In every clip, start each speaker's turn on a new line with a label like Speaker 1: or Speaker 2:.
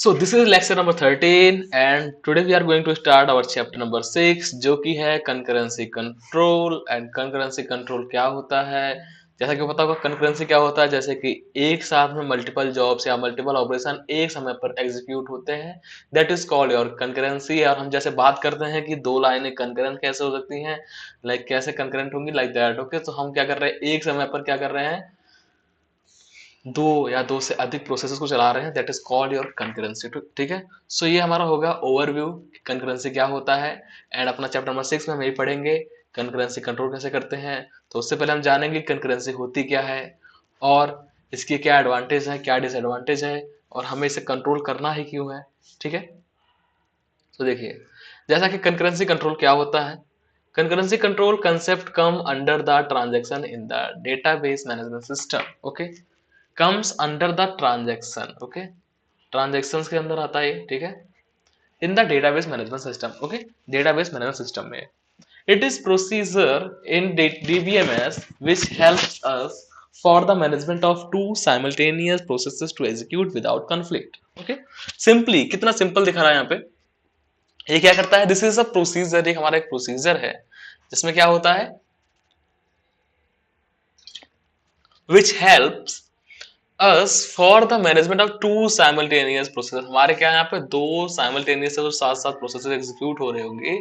Speaker 1: So this is lecture number 13 and today we are going to start our chapter number 6 जो कि है concurrency control and concurrency control क्या होता है। जैसा कि पता होगा concurrency क्या होता है, जैसे कि एक साथ में मल्टीपल जॉब्स या मल्टीपल ऑपरेशन एक समय पर एग्जीक्यूट होते हैं, that is called your concurrency। और हम जैसे बात करते हैं कि दो लाइनें concurrent कैसे हो सकती हैं, लाइक कैसे concurrent होंगी, लाइक दैट। ओके, तो हम क्या कर रहे हैं, एक समय पर क्या कर रहे हैं, दो या दो से अधिक प्रोसेसेस को चला रहे हैं, that is called your concurrency. ठीक है, सो ये हमारा होगा ओवरव्यू कंकरेंसी क्या होता है। एंड अपना चैप्टर नंबर 6 में हम यही पढ़ेंगे कंकरेंसी कंट्रोल कैसे करते हैं। तो उससे पहले हम जानेंगे कंकरेंसी होती क्या है और इसकी क्या एडवांटेज है, क्या डिसएडवांटेज है, और हमें इसे कंट्रोल करना ही क्यों है। ठीक है, तो देखिए जैसा कि कंकरेंसी कंट्रोल क्या होता है। Concurrency control concept come under the transaction in the database management system. Okay, comes under the transaction. Okay, transactions के अंदर आता है, ठीक है, in the database management system. Okay, database management system में it is procedure in DBMS which helps us for the management of two simultaneous processes to execute without conflict। Okay, simply कितना simple दिखा रहा है यहाँ पे। ये क्या करता है, दिस इज अ प्रोसीजर, एक हमारा एक प्रोसीजर है जिसमें क्या होता है, which helps us for the management of two simultaneous processes। हमारे क्या है यहाँ पे दो simultaneous जो साथ साथ प्रोसेसेस एग्जीक्यूट हो रहे होंगे,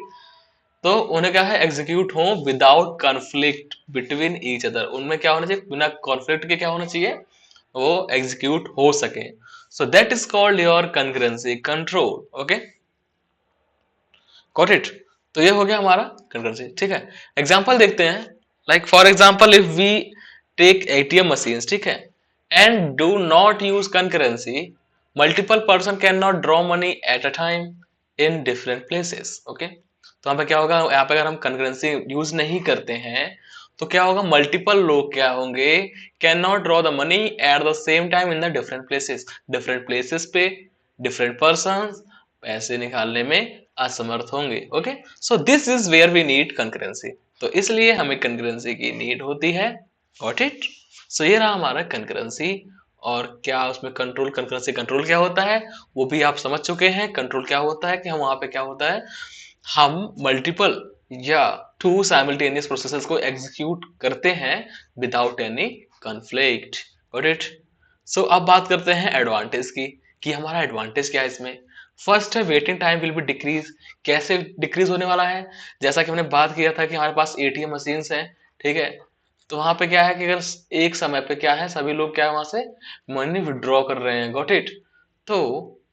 Speaker 1: तो उन्हें क्या है एग्जीक्यूट हो without conflict between each other. उनमें क्या होना चाहिए, बिना कॉन्फ्लिक्ट के क्या होना चाहिए, वो एग्जीक्यूट हो सके। So that is called your concurrency control. Okay, got it. तो ये हो गया हमारा कंकरेंसी। ठीक है, एग्जांपल देखते हैं। Like for example if we take ATM machines, ठीक है, and do not use concurrency, multiple person can not draw money at a time in different places. Okay, तो यहाँ पे क्या होगा, यहाँ पे अगर हम कंकरेंसी यूज नहीं करते हैं तो क्या होगा, मल्टीपल लोग क्या होंगे, can not draw the money at the same time in the different places पे डिफरेंट पर्सन पैसे निकालने में असमर्थ होंगे। Okay, so this is where we need concurrency. तो इसलिए हमें कंकरेंसी की नीड होती है। Got it. सो ये रहा हमारा कंकरेंसी। और क्या उसमें कंट्रोल, कंकरेंसी कंट्रोल क्या होता है वो भी आप समझ चुके हैं। कंट्रोल क्या होता है कि हम वहां पे क्या होता है, हम मल्टीपल या टू साइमल्टेनियस प्रोसेसेस को एग्जीक्यूट करते हैं without any conflict. Got it. So अब बात करते हैं एडवांटेज की, कि हमारा एडवांटेज क्या है इसमें। फर्स्ट है waiting time will be decrease. कैसे डिक्रीज होने वाला है, जैसा कि हमने बात किया था कि हमारे पास ATM मशीन्स हैं, ठीक है, तो वहां पे क्या है कि अगर एक समय पे क्या है सभी लोग क्या है वहां से मनी विड्रॉ कर रहे हैं। Got it. तो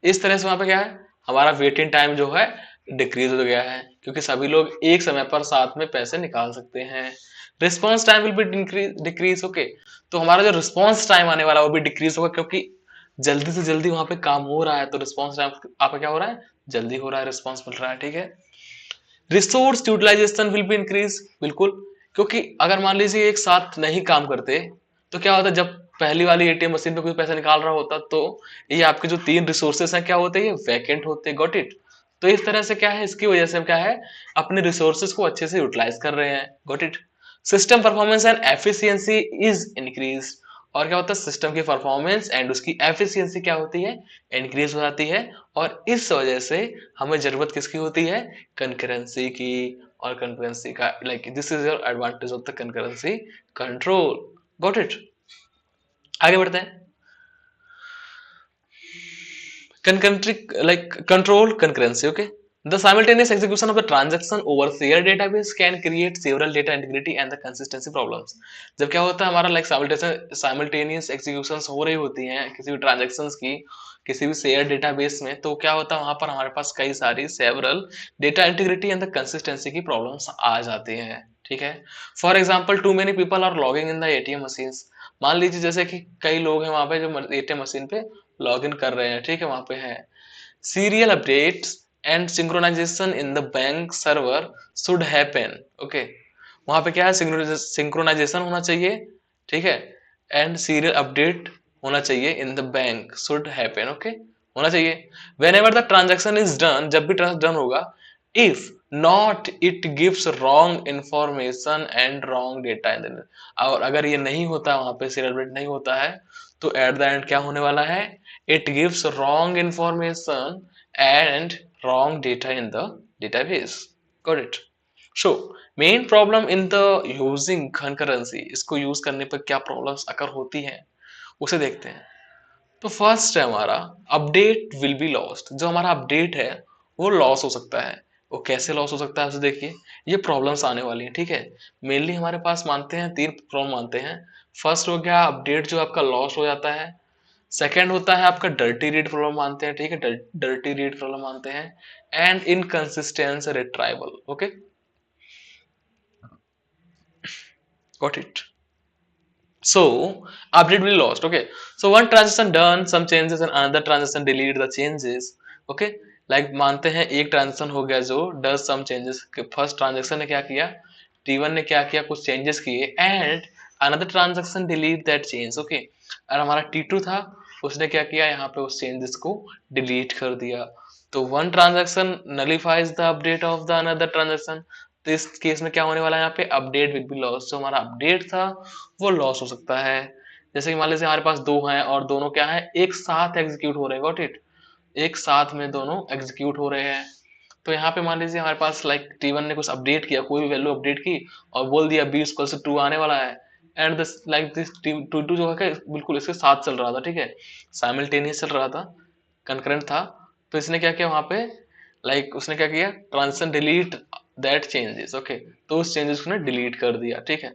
Speaker 1: इस तरह से वहां पे क्या है, हमारा वेटिंग टाइम जो है डिक्रीज हो गया है, क्योंकि सभी लोग एक समय पर साथ में पैसे निकाल सकते हैं। Response time will be decrease. Okay, तो हमारा जो रिस्पॉन्स टाइम आने वाला है वो भी डिक्रीज होगा, क्योंकि जल्दी से जल्दी वहां पे काम हो रहा है, तो रिस्पॉन्स टाइम आपका क्या हो रहा है, जल्दी हो रहा है, रिस्पॉन्स मिल रहा है। ठीक है, resource utilization will be increase, बिल्कुल, क्योंकि अगर मान लीजिए एक साथ नहीं काम करते तो क्या होता है, जब पहली वाली ATM मशीन पे कोई पैसा निकाल रहा होता तो ये आपके जो तीन रिसोर्सेस हैं क्या होते हैं, ये वैकेंट होते। Got it. तो इस तरह से क्या है, इसकी वजह से हम क्या है अपने रिसोर्सेस को अच्छे से यूटिलाइज कर रहे हैं। Got it. System performance and efficiency is increase. और क्या होता है, सिस्टम की परफॉर्मेंस एंड उसकी एफिशिएंसी क्या होती है, इंक्रीज हो जाती है। और इस वजह से हमें जरूरत किसकी होती है, कंकरेंसी की। और कंकरेंसी का like this is your advantage of the concurrency control. Got it. आगे बढ़ते हैं। concurrency like control concurrency। Okay, the simultaneous execution of the transaction over shared database can create several data integrity and the consistency problems। जब क्या होता है हमारा like simultaneous executions हो रही होती हैं किसी भी ट्रांजैक्शंस की किसी भी शेयर डेटाबेस में, तो क्या होता है वहां पर हमारे पास कई सारी several data integrity and the consistency की प्रॉब्लम्स आ जाती हैं। ठीक है, for example too many people are logging in the ATM machines. मान लीजिए जैसे कि कई लोग हैं वहां पे जो ATM मशीन पे लॉग इन कर रहे हैं, ठीक है, वहां पे है serial updates and synchronization in the bank server should happen. Okay, वहां पे क्या है, सिंक्रोनाइजेशन होना चाहिए, ठीक है, एंड सीरियल अपडेट होना चाहिए इन the bank should happen. Okay, होना चाहिए। When ever the transaction is done, जब भी ट्रांजेक्शन डन होगा, if not it gives wrong information and wrong data in the. और अगर ये नहीं होता, वहां पे सीरियल अपडेट नहीं होता है, तो एट द एंड क्या होने वाला है, it gives wrong information and wrong data in the database. Got it. So main problem in the using concurrency, इसको यूज करने पर क्या प्रॉब्लम्स अगर होती हैं उसे देखते हैं। तो फर्स्ट है हमारा, अपडेट विल बी लॉस्ट। जो हमारा अपडेट है वो लॉस हो सकता है। वो कैसे लॉस हो सकता है उसे देखिए, ये प्रॉब्लम्स आने वाली हैं, ठीक है। मेनली हमारे पास मानते हैं तीन प्रॉब्लम मानते हैं। फर्स्ट हो गया अपडेट जो आपका लॉस हो जाता है। सेकंड होता है आपका डर्टी रीड प्रॉब्लम मानते हैं, ठीक है, डर्टी रीड प्रॉब्लम मानते हैं। And inconsistence retrieval. Okay, got it. So update will be lost. Okay, so one transaction done some changes and another transaction delete the changes. Okay, like मानते हैं एक transaction हो गया जो does some changes, first transaction ने क्या किया, T1 ने क्या किया, कुछ चेंजेस किए, and another transaction delete that change. Okay, और हमारा T2 था, उसने क्या किया, यहाँ पे उस चेंजेस को डिलीट कर दिया। तो one transaction nullifies the update of the another transaction. तो इस केस में क्या होने वाला है, यहाँ पे अपडेट विल बी लॉस। जो हमारा अपडेट था वो लॉस हो सकता है। जैसे कि मान लीजिए हमारे पास दो हैं और दोनों क्या है, एक साथ एग्जीक्यूट हो रहे हैं। गॉट इट, एक साथ में दोनों एग्जीक्यूट हो रहे हैं। तो यहाँ पे मान लीजिए हमारे पास लाइक T1 ने कुछ अपडेट किया, कोई भी वैल्यू अपडेट की और बोल दिया b=2 आने वाला है, and this like this T2 जो है बिल्कुल इसके साथ चल रहा था, ठीक है, साइमल्टेनियस चल रहा था, कंकरेंट था। तो इसने क्या किया वहां पे, लाइक उसने क्या किया, transaction delete that changes. Okay, तो उस चेंजेस को डिलीट कर दिया, ठीक है।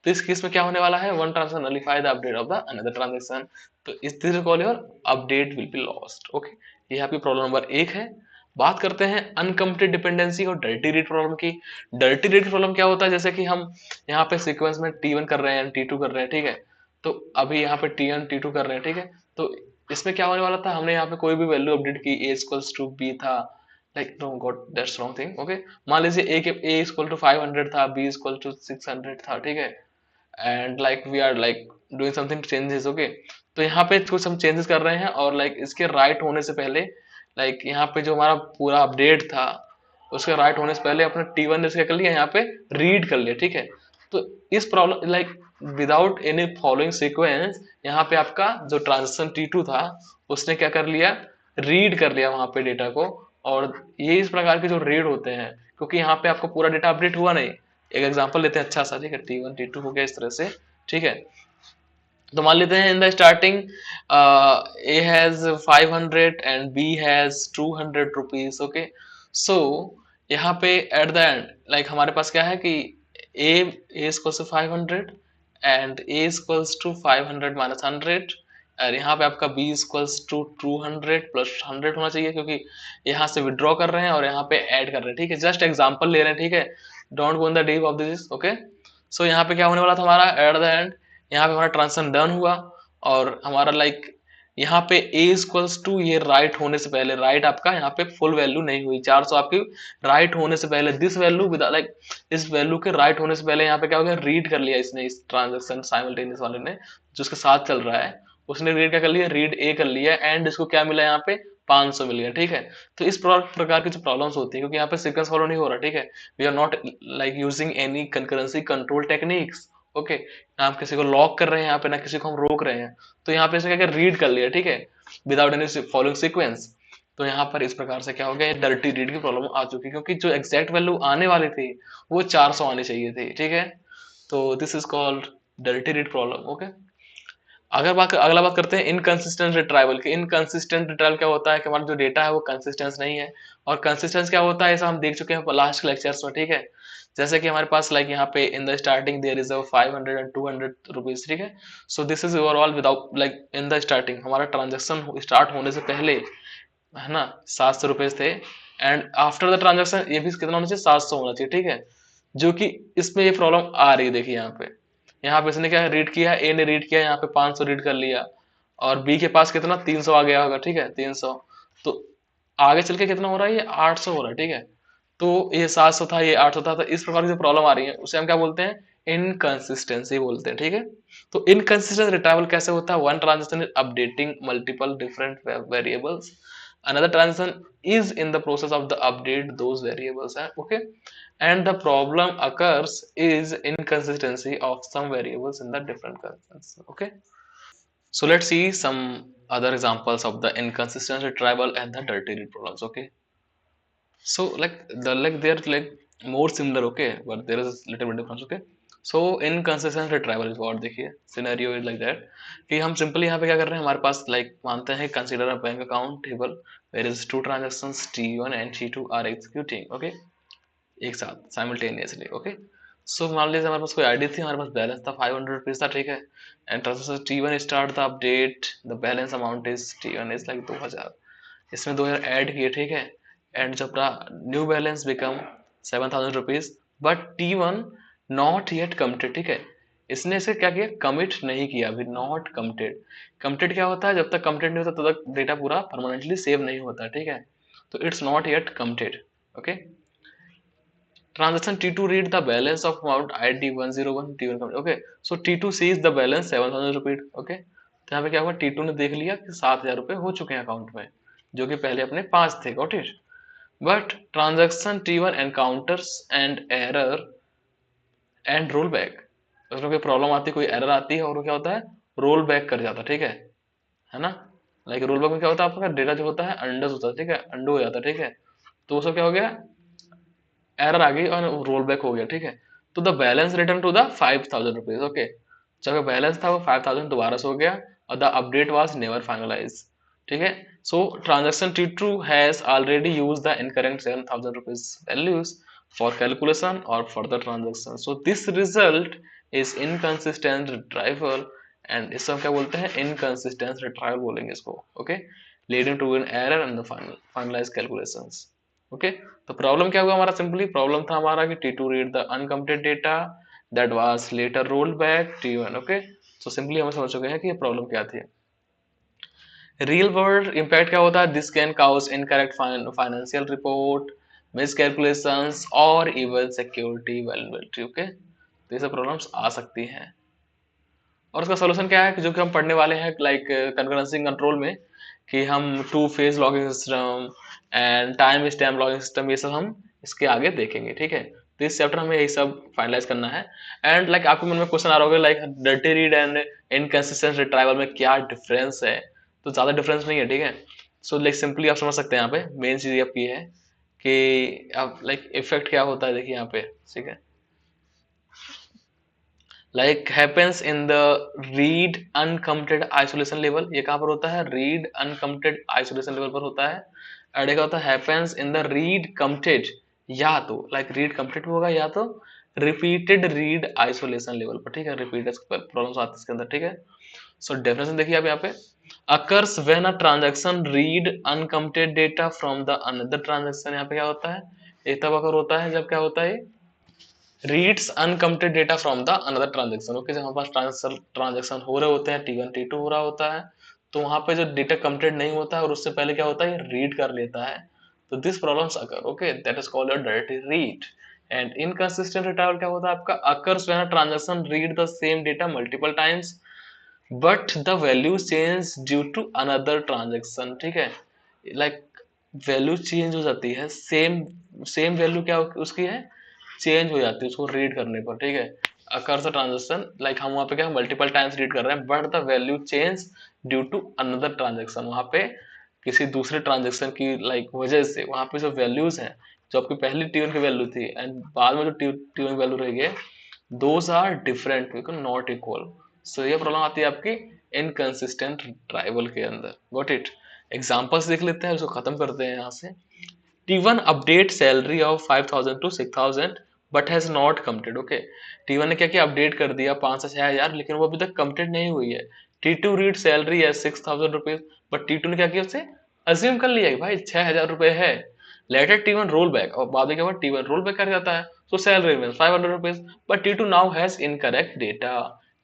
Speaker 1: तो इस केस में क्या होने वाला है, one transaction nullify the update of the another transaction. तो इस this call your update will be lost. Okay, ये आपकी प्रॉब्लम नंबर एक है। बात करते हैं अनकम्प्लीट डिपेंडेंसी और डर्टी रीड प्रॉब्लम की। डर्टी रीड प्रॉब्लम क्या होता है, जैसे कि हम यहाँ पे सीक्वेंस में T1 कर रहे हैं, T2 कर रहे हैं, ठीक है। तो अभी यहाँ पे T1 T2 कर रहे हैं, ठीक है। तो इसमें क्या होने वाला था, हमने यहाँ पे कोई भी वैल्यू अपडेट की, a=b था, like no got that's wrong thing. Okay, मान लीजिए a=500 था, b=600 था, ठीक है, and like we are like doing something changes. Okay, तो यहाँ पे कुछ हम चेंजेस कर रहे हैं और लाइक इसके राइट होने से पहले, लाइक यहाँ पे जो हमारा पूरा अपडेट था उसके राइट होने से पहले अपने T1 ने इसका कर लिया, यहाँ पे रीड कर लिया, ठीक है। तो इस problem like without any following sequence, यहाँ पे आपका जो ट्रांजेक्शन T2 था उसने क्या कर लिया, रीड कर लिया वहां पे डेटा को। और ये इस प्रकार के जो रीड होते हैं, क्योंकि यहाँ पे आपका पूरा डेटा अपडेट हुआ नहीं। एक एग्जांपल लेते हैं अच्छा सा, ठीक है, T1 T2 हो गया इस तरह से, ठीक है। तो मान लेते हैं in the starting A has 500 and B has 200 rupees. Okay, so यहाँ पे एट द एंड लाइक हमारे पास क्या है कि A is equals to 500 and A is equals to 500 minus 100, और यहाँ पे आपका b इक्वल्स टू 200 प्लस 100 होना चाहिए, क्योंकि यहाँ से विड्रॉ कर रहे हैं और यहाँ पे ऐड कर रहे हैं, ठीक है। जस्ट एग्जांपल ले रहे हैं, ठीक है, don't go in the deep of this. Okay, so यहाँ पे क्या होने वाला था हमारा एट द एंड, यहाँ पे हमारा ट्रांजेक्शन डन हुआ और हमारा लाइक यहाँ पे a इक्वल्स टू, ये राइट होने से पहले, राइट आपका यहाँ पे फुल वैल्यू नहीं हुई, 400 आपकी राइट होने से पहले, दिस वैल्यू विद लाइक इस वैल्यू के राइट होने से पहले यहाँ पे क्या हो गया, रीड कर लिया इसने, इस ट्रांजेक्शन साइमल्टेनियस वाले ने जो उसके साथ चल रहा है, उसने रीड क्या कर लिया, रीड ए कर लिया, एंड इसको क्या मिला यहाँ पे 500 मिल गया, ठीक है। तो इस प्रकार की जो प्रॉब्लम्स होती है, क्योंकि यहाँ पे सीक्वेंस फॉलो नहीं हो रहा, ठीक है, we are not like using any concurrency control techniques. Okay, ना हम किसी को लॉक कर रहे हैं यहाँ पे, ना किसी को हम रोक रहे हैं। तो यहाँ पे इसने क्या रीड कर लिया, ठीक है, विदाउट एनी फॉलोइंग सीक्वेंस। तो यहाँ पर इस प्रकार से क्या हो गया, डर्टी रीड की प्रॉब्लम आ चुकी है, क्योंकि जो एग्जैक्ट वैल्यू आने वाली थी वो 400 आनी चाहिए थी, ठीक है। तो this is called dirty read problem. Okay, अगला बात करते हैं इनकंसिस्टेंट रिट्राइवल की। इनकंसिस्टेंट रिट्राइवल क्या होता है कि हमारा जो डेटा है वो कंसिस्टेंस नहीं है, और कंसिस्टेंस क्या होता है ऐसा हम देख चुके हैं लास्ट लेक्चर्स में, ठीक है। जैसे कि हमारे पास लाइक यहाँ पे इन the starting there is 500 and 200 rupees, ठीक है। सो this is overall without like in the starting, हमारा ट्रांजेक्शन स्टार्ट होने से पहले है ना 700 रुपीज थे, एंड आफ्टर द ट्रांजेक्शन ये भी कितना होना चाहिए, 700 होना चाहिए, ठीक है। जो कि इसमें ये प्रॉब्लम आ रही है, देखिए यहाँ पे इसने क्या रीड किया, ए ने रीड किया, यहाँ पे 500 रीड कर लिया, और बी के पास कितना 300 आ गया होगा, ठीक है, 300। तो आगे चल के कितना हो रहा है, ये 800 हो रहा है, ठीक है। तो ये 700 था, ये 800 था। तो इस प्रकार की जो प्रॉब्लम आ रही है उसे हम क्या बोलते हैं, इनकंसिस्टेंसी बोलते हैं, ठीक है। तो इनकंसिस्टेंट रिट्राइवल कैसे होता है, one transaction is updating multiple different variables another transaction is in the process of the update those variables, okay, and the problem occurs is inconsistency of some variables in the different constants, okay. So let's see some other examples of the inconsistent retrieval and the dirty read problems, okay. So they're like more similar, okay, but there is little bit difference, okay. So inconsistent retrieval is what, देखिए scenario is like that कि हम simply यहाँ पे क्या कर रहे हैं, हमारे पास like मानते हैं consider a bank account table where is two transactions T1 and T2 are executing, okay, एक साथ simultaneously, okay. So मान लीजिए हमारे पास कोई आईडी थी, हमारे पास बैलेंस था 500 रुपीज था, ठीक है, and transaction T1 start the update, the balance amount is T1 is like 2000, इसमें 2000 ऐड किए, ठीक है, एंड जब new balance become 7000 rupees, but T1 not yet committed, ठीक है, इसने इसे क्या किया, कमिट नहीं किया अभी, नॉट कमिटेड। कमिटेड क्या होता है, जब तक कमिटेड नहीं होता तब तक डेटा पूरा परमानेंटली सेव नहीं होता, ठीक है, तो it's not yet committed, okay. Transaction T2 read the balance of amount ID 101 T1 complete, okay, so T2 sees the balance 7000 रुपए, okay, तो यहाँ पे क्या हुआ, T2 ने देख लिया कि 7000 रुपए हो चुके हैं अकाउंट में, जो कि पहले अपने 5 थे, got it. But transaction T1 encounters and error and roll back, उसमें कोई प्रॉब्लम आती है, कोई एरर आती है और वो क्या होता है, रोल बैक कर जाता है, ठीक है ना। लाइक रोल बैक में क्या होता है, आपका डेटा जो होता है अंडर होता है, ठीक है, अंडू हो जाता है, ठीक है, तो उसको क्या हो गया, एरर आ गई और रोल बैक हो गया, ठीक है, तो the balance return to the 5000 rupees, okay, जब बैलेंस था वो 5000 दोबारा से हो गया और the update was never finalize, ठीक है। So transaction T2 has already use the incorrect 7000 rupees values for calculation और further transaction, so this result is inconsistent retrieval, and इसको क्या बोलते हैं, इनकंसिस्टेंट रिट्राइवल बोलेंगे इसको, okay, leading to an error in the finalize calculations, okay. तो problem क्या हुआ हमारा, सिंपली प्रॉब्लम था हमारा कि T2 read the uncomputed data that was later rolled back T1, okay. So simply हम समझ चुके हैं कि ये प्रॉब्लम क्या थी। रियल वर्ल्ड इम्पैक्ट क्या होता है, this can cause incorrect financial report, miscalculations और इवन सिक्योरिटी वल्नरेबिलिटी, ओके, तो ये सब प्रॉब्लम्स आ सकती हैं। और उसका सोल्यूशन क्या है कि जो कि हम पढ़ने वाले हैं लाइक कंकरेंसी कंट्रोल में, कि हम two phase logging system and time stamp logging system, ये सब हम इसके आगे देखेंगे, ठीक है। तो इस चैप्टर में यही सब फाइनलाइज करना है। एंड लाइक आपके मन में क्वेश्चन आ रहा होगा like dirty read and inconsistent retrieval में क्या डिफरेंस है, तो ज्यादा डिफरेंस नहीं है, ठीक है। सो लाइक सिंपली आप समझ सकते हैं, यहाँ पे मेन चीज आपकी है कि आप लाइक इफेक्ट क्या होता है, देखिए यहाँ पे, ठीक है, like happens in the read uncommitted isolation level, ये कहाँ पर होता है, रीड अनकमिटेड आइसोलेशन लेवल पर होता है। और क्या होता है, happens in the read committed, या तो लाइक रीड कमिटेड होगा या तो रिपीटेड रीड आइसोलेशन लेवल पर, ठीक है, रिपीटेड प्रॉब्लम्स आती है इसके अंदर, ठीक है। सो डेफिनेशन देखिए आप यहाँ पे, occurs when a transaction read uncommitted data from the another transaction, यहाँ पे क्या होता है, ये तब अगर होता है जब क्या होता है, reads uncommitted data from the another transaction, okay, जब हमारे पास ट्रांजेक्शन हो रहे होते हैं, T1 T2 हो रहा होता है, तो वहां पे जो डेटा कमिटेड नहीं होता है और उससे पहले क्या होता है, रीड कर लेता है, तो this problems occur, okay, that is called a directly read. And inconsistent retrieval क्या होता है आपका, occurs when a transaction read the same data multiple times but the value change due to another transaction, ठीक है, like value change हो जाती है, same same value क्या उसकी है, चेंज हो जाती है उसको रीड करने पर, ठीक है। अकर्स ट्रांजेक्शन लाइक हम वहाँ पे क्या मल्टीपल टाइम्स रीड कर रहे हैं but the value change due to another transaction, वहाँ पे किसी दूसरे ट्रांजेक्शन की लाइक वजह से वहाँ पे जो वैल्यूज हैं, जो आपकी पहली T1 की वैल्यू थी एंड बाद में जो T1 वैल्यू रही है, those are different because not equal. So ये प्रॉब्लम आती है आपकी इनकंसिस्टेंट ट्राइवल के अंदर, गॉट इट। एग्जांपल्स देख लेते हैं, उसको खत्म करते हैं यहाँ से। T1 update salary of 5000 to 6000 but has not committed, okay, T1 ने क्या किया, अपडेट कर दिया 5 से 6000, लेकिन वो अभी तक कमिटेड नहीं हुई है। T2 रीड सैलरी है 6000 रुपीज, बट T2 ने क्या किया, उससे अज्यूम कर लिया कि भाई 6000 रुपए है। लेटर T1 रोल बैक, और बाद में क्या हुआ, T1 रोल बैक कर जाता है, so सैलरी में 500 rupees, but T2 now has incorrect data,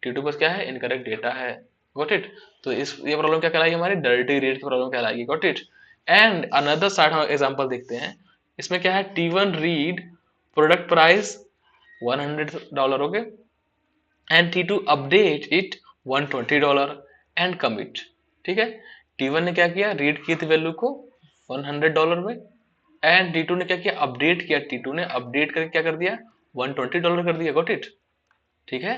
Speaker 1: T2 पास क्या है, इनकरेक्ट डेटा है, गॉट इट। तो इस ये प्रॉब्लम क्या कहलाएगी, हमारी डर्टी रीड की प्रॉब्लम कहलाएगी, got it. And another side हम एग्जांपल देखते हैं, इसमें क्या है, T1 read product price $100, okay, and T2 update it $120 and commit, ठीक है। T1 ने क्या किया, रीड की थी वैल्यू को $100 में, एंड टी टू ने क्या किया, अपडेट किया, टी टू ने अपडेट करके क्या कर दिया, $120 कर दिया, गॉट इट, ठीक है।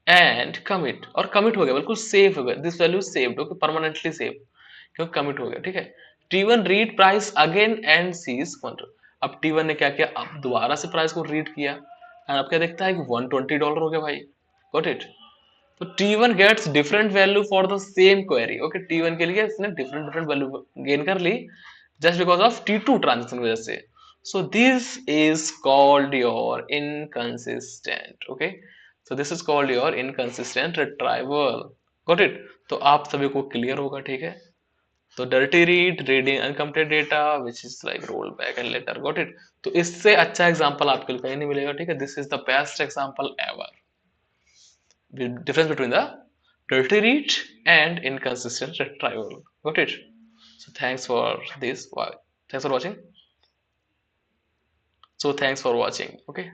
Speaker 1: एंड कमिट, और कमिट हो गया, बिल्कुल सेव हो गया, this value saved, okay, permanently save, क्योंकि कमिट हो गया, ठीक है। T1 read price again and sees 1, अब T1 ने क्या किया, अब दोबारा से प्राइस को रीड किया, एंड अब क्या देखता है कि $120 हो गया भाई, गॉट इट। तो T1 gets different value for the same query, okay, T1 के लिए इसने डिफरेंट डिफरेंट वैल्यू गेन कर ली just because of T2 transaction की वजह से। So this is called your inconsistent, okay, so this is called your inconsistent retrieval, got it. तो आप सभी को क्लियर होगा, ठीक है। तो dirty read, reading incomplete data which is like roll back and later, got it. तो इससे अच्छा एग्जांपल आपके लिए कहीं नहीं मिलेगा, ठीक है। This is the best example ever, the difference between the dirty read and inconsistent retrieval, got it? So thanks for this, thanks for watching, so thanks for watching, okay.